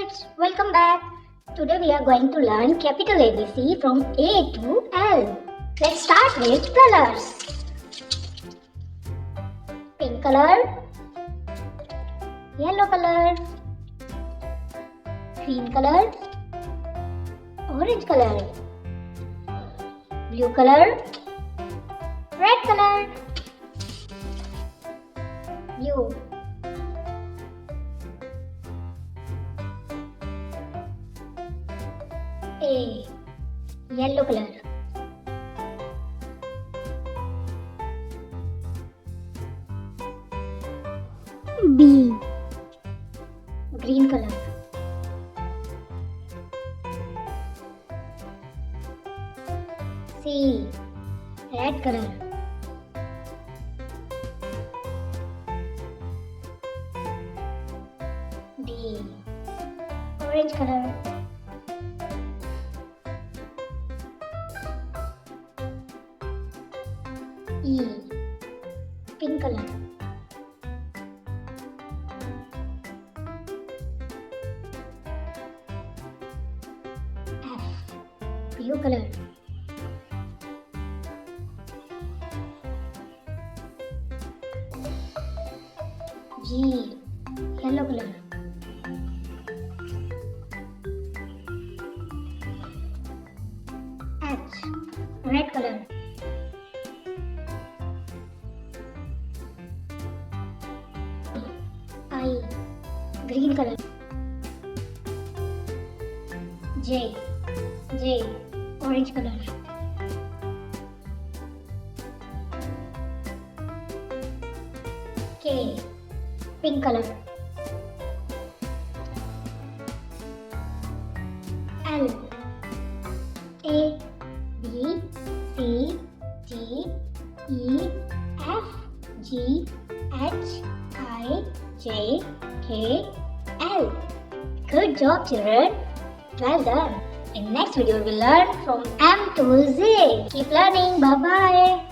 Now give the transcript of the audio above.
kids, welcome back. Today we are going to learn capital ABC from A to L. Let's start with colors. Pink color, yellow color, green color, orange color, blue color, red color, blue, A, yellow color, B, green color, C, red color, D, orange color, E, pink color, F, blue color, G, yellow color, H, red color, I, green color, J, orange color, K, pink color, L, A, B, C, D, E, F, G, H, I, J, K, L. Good job, children. Well done. In next video, we will learn from M to Z. Keep learning. Bye-bye.